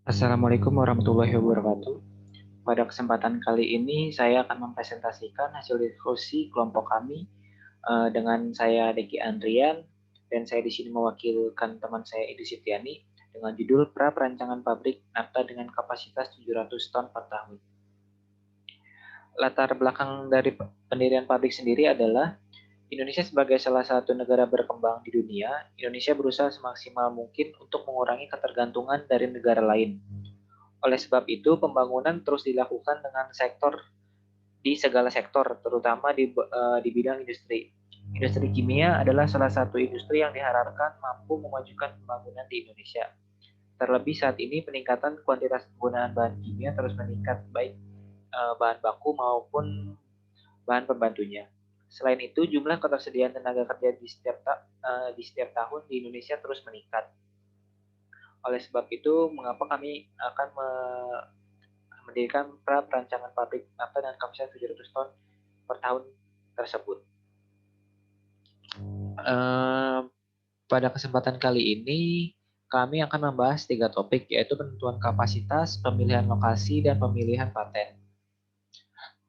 Assalamualaikum warahmatullahi wabarakatuh. Pada kesempatan kali ini saya akan mempresentasikan hasil diskusi kelompok kami dengan saya Deki Andrian dan saya di sini mewakilkan teman saya Idu Sitiani dengan judul Pra Perancangan Pabrik Nafta dengan kapasitas 700 ton per tahun. Latar belakang dari pendirian pabrik sendiri adalah Indonesia sebagai salah satu negara berkembang di dunia, Indonesia berusaha semaksimal mungkin untuk mengurangi ketergantungan dari negara lain. Oleh sebab itu, pembangunan terus dilakukan dengan segala sektor, terutama di bidang industri. Industri kimia adalah salah satu industri yang diharapkan mampu memajukan pembangunan di Indonesia. Terlebih saat ini peningkatan kuantitas penggunaan bahan kimia terus meningkat, baik bahan baku maupun bahan pembantunya. Selain itu, jumlah ketersediaan tenaga kerja di setiap tahun di Indonesia terus meningkat. Oleh sebab itu, mengapa kami akan mendirikan pra perancangan pabrik nafta dengan kapasitas 700 ton per tahun tersebut. Uh, Pada kesempatan kali ini, kami akan membahas 3 topik, yaitu penentuan kapasitas, pemilihan lokasi, dan pemilihan paten.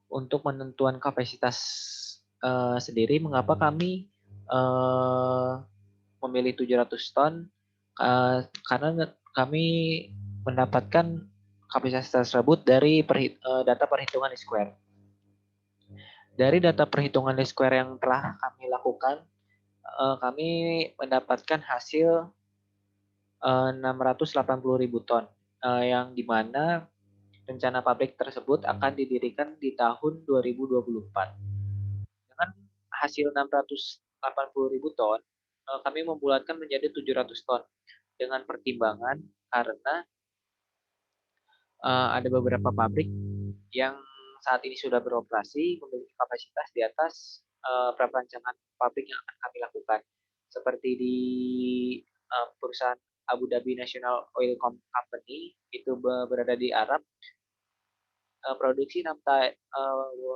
Untuk penentuan kapasitas sendiri, mengapa kami memilih 700 ton? Karena kami mendapatkan kapasitas tersebut dari data perhitungan square. Dari data perhitungan square yang telah kami lakukan, kami mendapatkan hasil 680.000 ton, yang dimana rencana pabrik tersebut akan didirikan di tahun 2024. Dengan hasil 680.000 ton, kami membulatkan menjadi 700 ton dengan pertimbangan karena ada beberapa pabrik yang saat ini sudah beroperasi memiliki kapasitas di atas praperancangan pabrik yang akan kami lakukan. Seperti di perusahaan Abu Dhabi National Oil Company itu berada di Arab, produksi nafta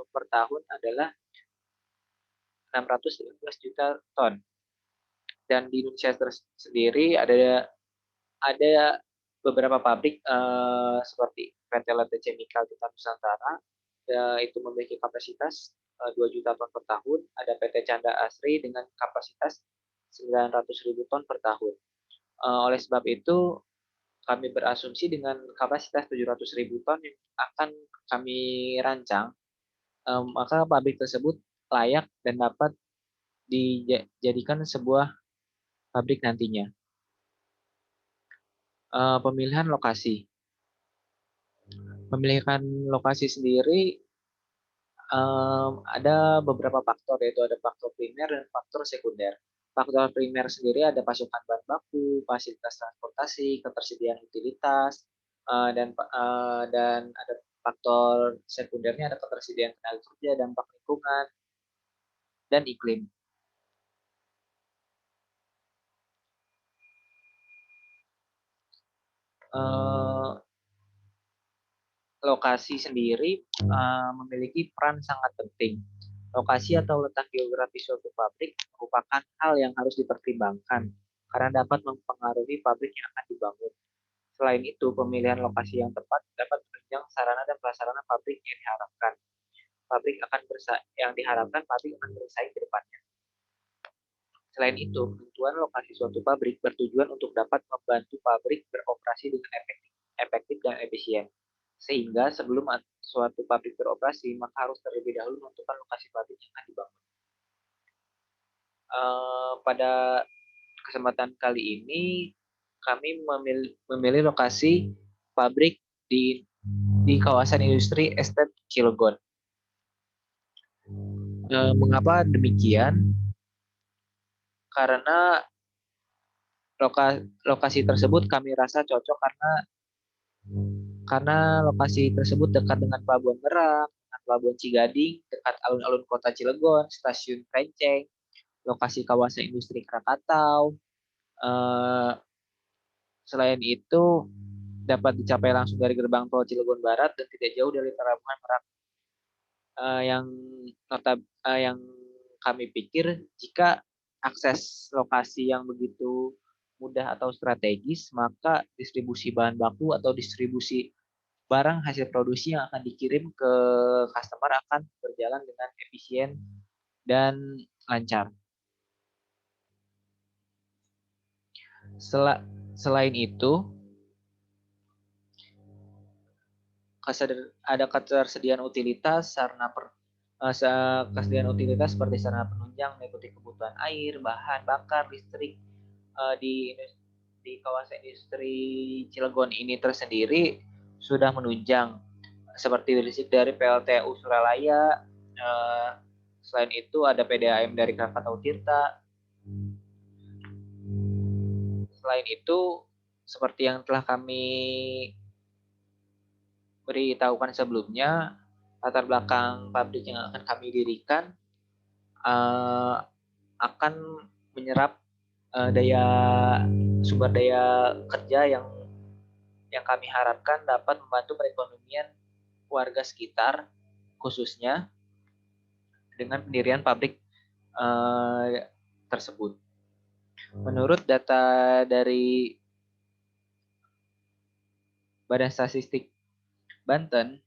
per tahun adalah 615 juta ton. Dan di Indonesia sendiri ada beberapa pabrik seperti PT Late Chemical di Nusantara itu memiliki kapasitas 2 juta ton per tahun. Ada PT Canda Asri dengan kapasitas 900.000 ton per tahun. Oleh sebab itu, kami berasumsi dengan kapasitas 700.000 ton yang akan kami rancang, maka pabrik tersebut layak dan dapat dijadikan sebuah pabrik nantinya. Pemilihan lokasi. Pemilihan lokasi sendiri ada beberapa faktor, yaitu ada faktor primer dan faktor sekunder. Faktor primer sendiri ada pasokan bahan baku, fasilitas transportasi, ketersediaan utilitas, dan ada faktor sekundernya ada ketersediaan tenaga kerja, dampak lingkungan, dan iklim. Lokasi sendiri memiliki peran sangat penting. Lokasi atau letak geografis suatu pabrik merupakan hal yang harus dipertimbangkan karena dapat mempengaruhi pabrik yang akan dibangun. Selain itu, pemilihan lokasi yang tepat dapat menunjang sarana dan prasarana pabrik yang diharapkan. Yang diharapkan pabrik akan bersaing ke depannya. Selain itu, penentuan lokasi suatu pabrik bertujuan untuk dapat membantu pabrik beroperasi dengan efektif dan efisien. Sehingga sebelum suatu pabrik beroperasi, maka harus terlebih dahulu menentukan lokasi pabrik yang akan dibangun. Pada kesempatan kali ini, kami memilih lokasi pabrik di kawasan industri Estate Cilegon. Mengapa demikian? Karena lokasi tersebut kami rasa cocok karena lokasi tersebut dekat dengan Pelabuhan Merak, dengan Pelabuhan Cigading, dekat alun-alun kota Cilegon, stasiun Krenceng, lokasi kawasan industri Krakatau. Selain itu, dapat dicapai langsung dari gerbang tol Cilegon Barat dan tidak jauh dari Pelabuhan Merak. Yang kami pikir jika akses lokasi yang begitu mudah atau strategis, maka distribusi bahan baku atau distribusi barang hasil produksi yang akan dikirim ke customer akan berjalan dengan efisien dan lancar. Selain itu, ada ketersediaan utilitas kesediaan utilitas seperti sarana penunjang mengikuti kebutuhan air, bahan bakar, listrik di kawasan industri Cilegon ini tersendiri sudah menunjang seperti listrik dari PLTU Suralaya. Selain itu ada PDAM dari Krakatau Tirta. Selain itu, seperti yang telah kami beritahukan sebelumnya, latar belakang pabrik yang akan kami dirikan akan menyerap sumber daya kerja yang kami harapkan dapat membantu perekonomian warga sekitar, khususnya dengan pendirian pabrik tersebut. Menurut data dari Badan Statistik Banten,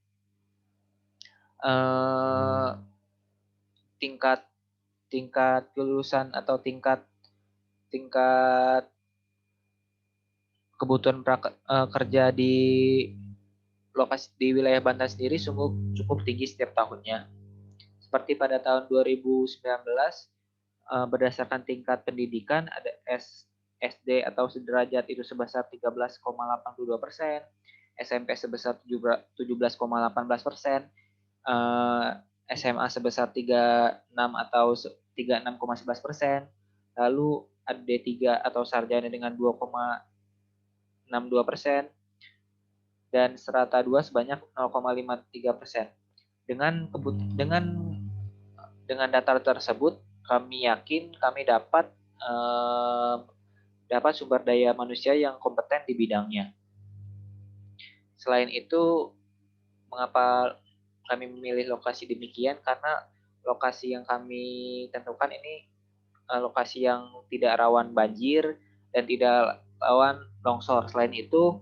tingkat kelulusan atau tingkat kebutuhan kerja di wilayah Banten sendiri cukup tinggi setiap tahunnya. Seperti pada tahun 2019, berdasarkan tingkat pendidikan ada SD atau sederajat itu sebesar 13,82%, SMP sebesar 17,18%, SMA sebesar 36 atau 36,11%, lalu ada D3 atau sarjana dengan 2,62%, dan strata 2 sebanyak 0,53%. Dengan data tersebut, kami yakin kami dapat sumber daya manusia yang kompeten di bidangnya. Selain itu, mengapa kami memilih lokasi demikian? Karena lokasi yang kami tentukan ini lokasi yang tidak rawan banjir dan tidak rawan longsor. Selain itu,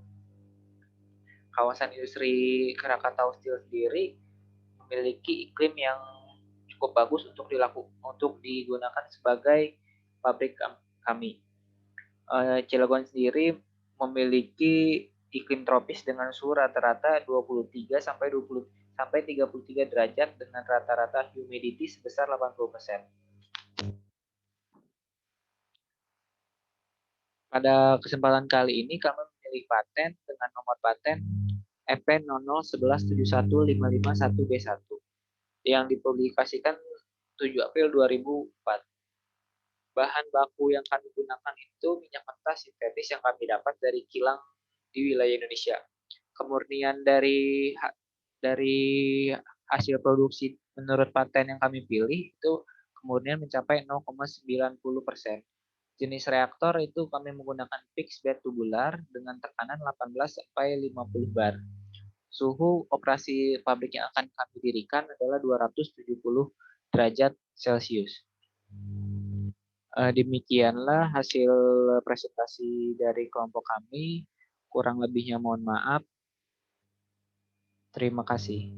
kawasan industri Krakatau Steel sendiri memiliki iklim yang cukup bagus untuk digunakan sebagai pabrik kami. Cilegon sendiri memiliki iklim tropis dengan suhu rata-rata 23 sampai 33 derajat dengan rata-rata humidity sebesar 80%. Pada kesempatan kali ini kami memilih paten dengan nomor paten EP0011715551B1 yang dipublikasikan 7 April 2004. Bahan baku yang kami gunakan itu minyak mentah sintetis yang kami dapat dari kilang di wilayah Indonesia. Kemurnian dari hasil produksi menurut paten yang kami pilih itu kemurnian mencapai 0,90%. Jenis reaktor itu kami menggunakan fixed bed tubular dengan tekanan 18 sampai 50 bar. Suhu operasi pabrik yang akan kami dirikan adalah 270 derajat Celcius. Demikianlah hasil presentasi dari kelompok kami. Kurang lebihnya mohon maaf. Terima kasih.